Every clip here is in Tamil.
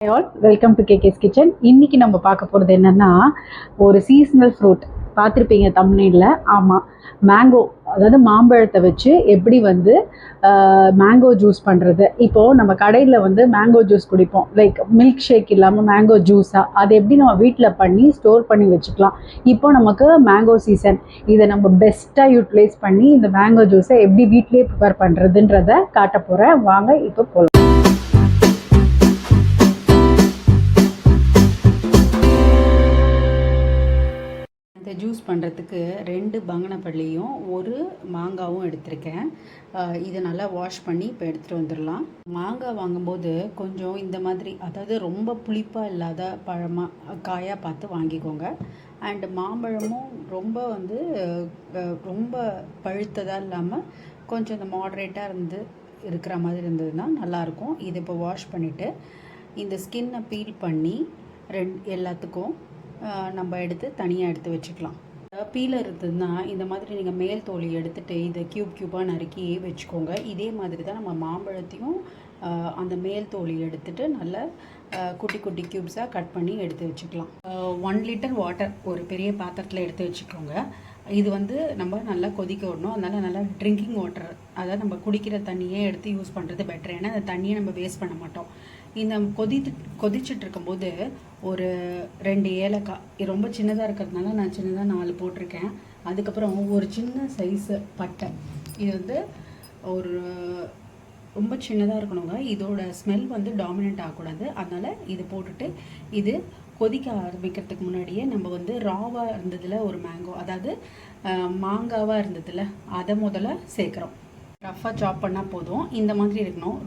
All welcome to KKS kitchen. இன்னைக்கு நம்ம பார்க்க போகிறது என்னன்னா, ஒரு சீசனல் ஃப்ரூட் பார்த்துருப்பீங்க தம்ப்நெயில்ல. ஆமாம், மேங்கோ, அதாவது மாம்பழத்தை வச்சு எப்படி மேங்கோ ஜூஸ் பண்ணுறது. இப்போது நம்ம கடையில் மேங்கோ ஜூஸ் குடிப்போம், லைக் மில்க் ஷேக் இல்லாமல் மேங்கோ ஜூஸாக. அதை எப்படி நம்ம வீட்டில் பண்ணி ஸ்டோர் பண்ணி வச்சுக்கலாம். இப்போ நமக்கு மேங்கோ சீசன், இதை நம்ம பெஸ்ட்டாக யூட்டிலைஸ் பண்ணி இந்த மேங்கோ ஜூஸை எப்படி வீட்டிலே ப்ரிப்பேர் பண்ணுறதுன்றதை காட்ட போகிறேன். வாங்க இப்போ போகலாம். ஜூஸ் பண்ணுறதுக்கு 2 பங்கனப்பள்ளியும் 1 மாங்காவும் எடுத்திருக்கேன். இதை நல்லா வாஷ் பண்ணி இப்போ எடுத்துகிட்டு வந்துடலாம். மாங்காய் வாங்கும்போது கொஞ்சம் இந்த மாதிரி, அதாவது ரொம்ப புளிப்பாக இல்லாத காயாக பார்த்து வாங்கிக்கோங்க. அண்டு மாம்பழமும் ரொம்ப பழுத்ததாக இல்லாமல் கொஞ்சம் இந்த மாடரேட்டாக இருக்கிற மாதிரி இருந்ததுன்னா நல்லாயிருக்கும். இதை இப்போ வாஷ் பண்ணிவிட்டு இந்த ஸ்கின்னை பீல் பண்ணி எல்லாத்துக்கும் நம்ம தனியாக எடுத்து வச்சுக்கலாம். பீலர் இருந்ததுன்னா இந்த மாதிரி நீங்கள் மேல் தோலி எடுத்துகிட்டு இதை க்யூபாக நறுக்கி வச்சுக்கோங்க. இதே மாதிரி தான் நம்ம மாம்பழத்தையும் அந்த மேல் தோலி எடுத்துகிட்டு நல்லா குட்டி குட்டி க்யூப்ஸாக கட் பண்ணி எடுத்து வச்சுக்கலாம். 1 லிட்டர் வாட்டர் ஒரு பெரிய பாத்திரத்தில் எடுத்து வச்சுக்கோங்க. இது நம்ம நல்லா கொதிக்க விடணும். அதனால் நல்லா ட்ரிங்கிங் வாட்டர், அதாவது நம்ம குடிக்கிற தண்ணியே எடுத்து யூஸ் பண்ணுறது பெட்டர். ஏன்னா அந்த தண்ணியை நம்ம வேஸ்ட் பண்ண மாட்டோம். இந்த கொதிச்சுட்டு இருக்கும்போது ஒரு 2 ஏலக்காய், ரொம்ப சின்னதாக இருக்கிறதுனால நான் சின்னதாக 4 போட்டிருக்கேன். அதுக்கப்புறம் ஒரு சின்ன சைஸு பட்டை, இது ஒரு ரொம்ப சின்னதாக இருக்கணுங்க. இதோட ஸ்மெல் டாமினண்ட் ஆகக்கூடாது. அதனால் இது போட்டுட்டு இது கொதிக்க ஆரம்பிக்கிறதுக்கு முன்னாடியே நம்ம ராவாக இருந்ததில் ஒரு மேங்கோ, அதாவது மாங்காவாக இருந்ததில் அதை முதல்ல சேர்க்குறோம். ரஃப்பாக சாப் பண்ணால் போதும். இந்த மாதிரி இருக்கணும்.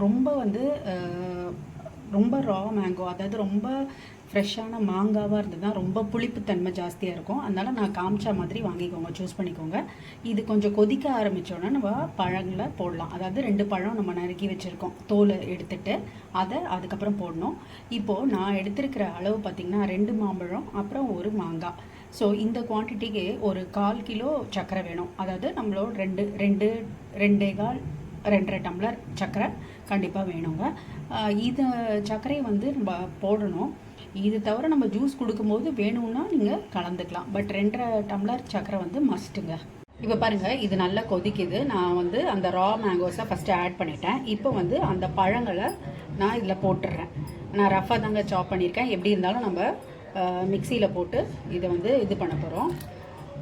ரொம்ப ரா மேங்கோ, அதாவது ரொம்ப ஃப்ரெஷ்ஷான மாங்காவாக இருந்ததுன்னா ரொம்ப புளிப்புத்தன்மை ஜாஸ்தியாக இருக்கும். அதனால் நான் காமிச்சா மாதிரி வாங்கிக்கோங்க, சூஸ் பண்ணிக்கோங்க. இது கொஞ்சம் கொதிக்க ஆரம்பித்தோன்னா நம்ம பழங்களை போடலாம். அதாவது 2 பழம் நம்ம நறுக்கி வச்சுருக்கோம், தோலை எடுத்துட்டு அதை அதுக்கப்புறம் போடணும். இப்போது நான் எடுத்திருக்கிற அளவு பார்த்திங்கன்னா 2 மாம்பழம் அப்புறம் 1 மாங்காய். ஸோ இந்த குவான்டிட்டிக்கு ஒரு 1/4 கிலோ சர்க்கரை வேணும். அதாவது நம்மளோட 2.25 டம்ளர் சர்க்கரை கண்டிப்பாக வேணுங்க. இது சர்க்கரையை நம்ம போடணும். இது தவிர நம்ம ஜூஸ் கொடுக்கும்போது வேணும்னா நீங்கள் கலந்துக்கலாம். பட் 2.5 டம்ளர் சர்க்கரை மஸ்ட்டுங்க. இப்போ பாருங்கள், இது நல்லா கொதிக்குது. நான் அந்த ரா மேங்கோஸை ஃபஸ்ட்டு ஆட் பண்ணிட்டேன். இப்போ அந்த பழங்களை நான் இதில் போட்டுடுறேன். நான் ரஃபாக தாங்க சாப் பண்ணியிருக்கேன். எப்படி இருந்தாலும் நம்ம மிக்சியில் போட்டு இதை இது பண்ண போகிறோம்.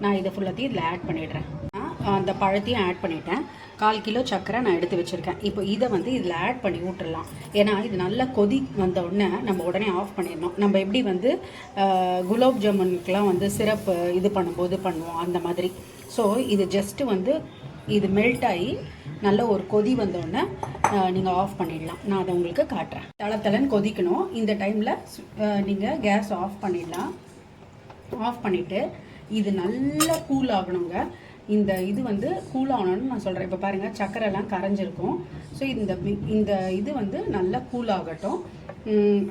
நான் இதை ஃபுல்லாத்தையும் இதில் ஆட் பண்ணிடுறேன். அந்த பழத்தையும் ஆட் பண்ணிட்டேன். 1/4 கிலோ சர்க்கரை நான் எடுத்து வச்சுருக்கேன். இப்போ இதை இதில் ஆட் பண்ணி விட்டுடலாம். ஏன்னா இது நல்லா கொதி வந்த உடனே நம்ம உடனே ஆஃப் பண்ணிடணும். நம்ம எப்படி குலாப் ஜாமுனுக்கெலாம் சிரப் இது பண்ணும்போது பண்ணுவோம் அந்த மாதிரி. ஸோ இது ஜஸ்ட்டு இது மெல்ட் ஆகி நல்ல ஒரு கொதி வந்தோடனே நீங்கள் ஆஃப் பண்ணிடலாம். நான் அதை உங்களுக்கு காட்டுறேன். தளத்தலன்னு கொதிக்கணும். இந்த டைமில் நீங்கள் கேஸ் ஆஃப் பண்ணிடலாம். ஆஃப் பண்ணிவிட்டு இது நல்லா கூல் ஆகணுங்க. இந்த இது கூல் ஆகணும்னு நான் சொல்கிறேன். இப்போ பாருங்கள், சர்க்கரைலாம் கரைஞ்சிருக்கும். ஸோ இந்த இது நல்லா கூல் ஆகட்டும்.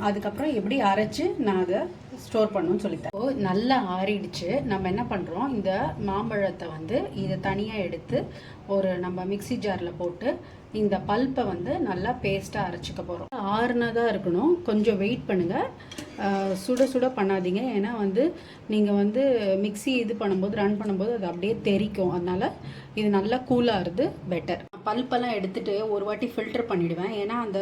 அதுக்கப்புறம் எப்படி அரைச்சி நான் அதை ஸ்டோர் பண்ணணும்னு சொல்லித்தரேன். நல்லா ஆறிடுச்சு. நம்ம என்ன பண்ணுறோம், இந்த மாம்பழத்தை இதை தனியாக எடுத்து ஒரு நம்ம மிக்சி ஜாரில் போட்டு இந்த பல்ப்பை நல்லா பேஸ்ட்டாக அரைச்சிக்க போகிறோம். ஆறுனதாக இருக்கணும். கொஞ்சம் வெயிட் பண்ணுங்கள், சுட பண்ணாதீங்க. ஏன்னா நீங்கள் மிக்சி இது பண்ணும்போது ரன் பண்ணும்போது அது அப்படியே தெறிக்கும். அதனால் இது நல்லா கூலாகிறது பெட்டர். பல்ப்பெல்லாம் எடுத்துகிட்டு ஒரு வாட்டி ஃபில்டர் பண்ணிவிடுவேன். ஏன்னா அந்த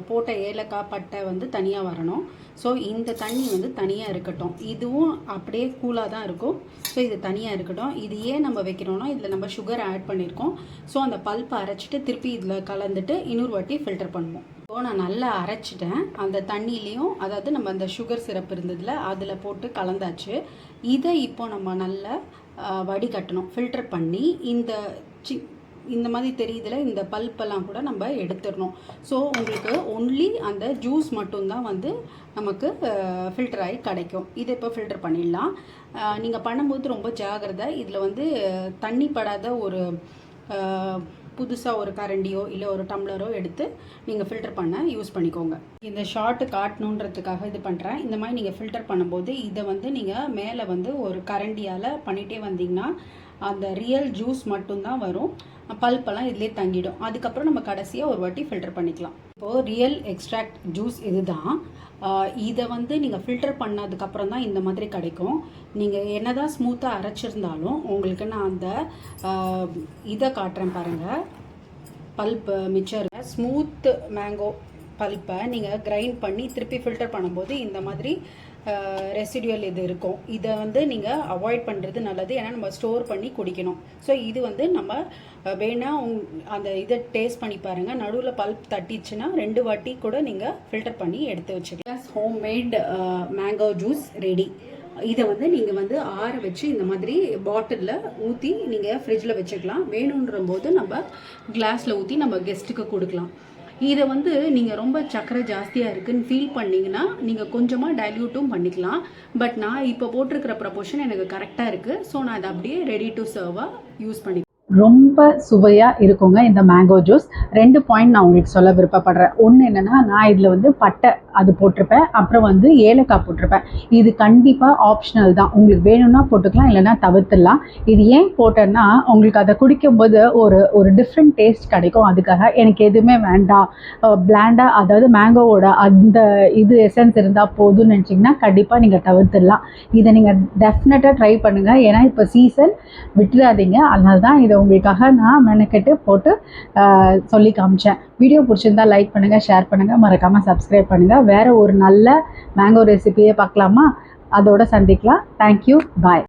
போட்ட ஏலக்காய் பட்டை தனியாக வரணும். ஸோ இந்த தண்ணி தனியாக இருக்கட்டும். இதுவும் அப்படியே கூலாக தான் இருக்கும். ஸோ இது தனியாக இருக்கட்டும். இது ஏன் நம்ம வைக்கிறோம்னா, இதில் நம்ம சுகர் ஆட் பண்ணியிருக்கோம். ஸோ அந்த பல்ப்பை அரைச்சிட்டு திருப்பி இதில் கலந்துட்டு இன்னொரு வாட்டி ஃபில்டர் பண்ணுவோம். இப்போ நான் நல்லா அரைச்சிட்டேன். அந்த தண்ணியிலையும், அதாவது நம்ம அந்த சுகர் சிரப் இருந்ததில் அதில் போட்டு கலந்தாச்சு. இதை இப்போ நம்ம நல்லா வடிகட்டணும். ஃபில்டர் பண்ணி இந்த மாதிரி தெரியுதுல, இந்த பல்ப்பெல்லாம் கூட நம்ம எடுத்துடணும். ஸோ உங்களுக்கு ஒன்லி அந்த ஜூஸ் மட்டும்தான் நமக்கு ஃபில்டர் ஆகி கிடைக்கும். இதை இப்போ ஃபில்டர் பண்ணிடலாம். நீங்கள் பண்ணும்போது ரொம்ப ஜாகிரதை. இதில் தண்ணி படாத ஒரு புதுசாக ஒரு கரண்டியோ இல்லை ஒரு டம்ளரோ எடுத்து நீங்கள் ஃபில்டர் பண்ண யூஸ் பண்ணிக்கோங்க. இந்த ஷார்ட்டு காட்டணுன்றதுக்காக இது பண்ணுறேன். இந்த மாதிரி நீங்கள் ஃபில்டர் பண்ணும்போது இதை வந்து நீங்கள் மேலே வந்து ஒரு கரண்டியால் பண்ணிகிட்டே வந்தீங்கன்னா அந்த ரியல் ஜூஸ் மட்டும்தான் வரும், பல்பெல்லாம் இதிலே தங்கிடும். அதுக்கப்புறம் நம்ம கடைசியாக ஒரு வாட்டி ஃபில்டர் பண்ணிக்கலாம். இப்போது ரியல் எக்ஸ்ட்ராக்ட் ஜூஸ் இது தான். இதை வந்து நீங்கள் ஃபில்டர் பண்ணதுக்கப்புறம் தான் இந்த மாதிரி கிடைக்கும். நீங்கள் என்ன தான் ஸ்மூத்தாக அரைச்சிருந்தாலும் உங்களுக்கு நான் அந்த இதை காட்டுறேன் பாருங்கள். பல்ப்பு மிச்சர் ஸ்மூத் மேங்கோ பல்ப்பை நீங்கள் கிரைண்ட் பண்ணி திருப்பி ஃபில்டர் பண்ணும்போது இந்த மாதிரி ரெசிடியூல் இது இருக்கும். இதை வந்து நீங்கள் அவாய்ட் பண்ணுறது நல்லது, ஏன்னா நம்ம ஸ்டோர் பண்ணி குடிக்கணும். ஸோ இது வந்து நம்ம வேணால் அந்த இதை டேஸ்ட் பண்ணி பாருங்கள். நடுவில் பல்ப் தட்டிச்சுன்னா 2 வாட்டி கூட நீங்கள் ஃபில்டர் பண்ணி எடுத்து வச்சுக்கலாம். Homemade mango juice ready. இதை வந்து நீங்கள் வந்து ஆற வச்சு இந்த மாதிரி பாட்டிலில் ஊற்றி நீங்கள் ஃப்ரிட்ஜில் வச்சுக்கலாம். வேணுன்ற போது நம்ம கிளாஸில் ஊற்றி நம்ம கெஸ்ட்டுக்கு கொடுக்கலாம். இதை வந்து நீங்கள் ரொம்ப சர்க்கரை ஜாஸ்தியாக இருக்குதுன்னு ஃபீல் பண்ணிங்கன்னா நீங்கள் கொஞ்சமாக டைல்யூட்டும் பண்ணிக்கலாம். பட் நான் இப்போ போட்டிருக்கிற ப்ரப்போர்ஷன் எனக்கு கரெக்டாக இருக்குது. ஸோ நான் அதை அப்படியே ரெடி டு சர்வாக யூஸ் பண்ணி ரொம்ப சுவையாக இருக்குங்க இந்த மேங்கோ ஜூஸ். 2 பாயிண்ட் நான் உங்களுக்கு சொல்ல விருப்பப்படுறேன். ஒன்று என்னென்னா, நான் இதில் வந்து பட்டை அது போட்டிருப்பேன், அப்புறம் வந்து ஏலக்காய் போட்டிருப்பேன். இது கண்டிப்பாக ஆப்ஷனல் தான், உங்களுக்கு வேணும்னா போட்டுக்கலாம், இல்லைனா தவிர்த்துடலாம். இது ஏன் போட்டேன்னா உங்களுக்கு அதை குடிக்கும்போது ஒரு டிஃப்ரெண்ட் டேஸ்ட் கிடைக்கும். அதுக்காக எனக்கு எதுவுமே வேண்டாம், பிளாண்டாக அதாவது மேங்கோவோட அந்த இது எசன்ஸ் இருந்தால் போதும்னு நினச்சிங்கன்னா கண்டிப்பாக நீங்கள் தவிர்த்துடலாம். இதை நீங்கள் டெஃபினட்டாக ட்ரை பண்ணுங்கள். ஏன்னா இப்போ சீசன் விட்டுடாதீங்க. அதனால தான் இதை உங்களுக்காக நான் மெனக்கெட்டு போட்டு சொல்லி காமிச்சேன். வீடியோ பிடிச்சிருந்தா லைக் பண்ணுங்கள், ஷேர் பண்ணுங்கள், மறக்காமல் சப்ஸ்கிரைப் பண்ணுங்கள். வேறு ஒரு நல்ல மேங்கோ ரெசிபியை பார்க்கலாமா? அதோட சந்திக்கலாம். தேங்க்யூ, பாய்.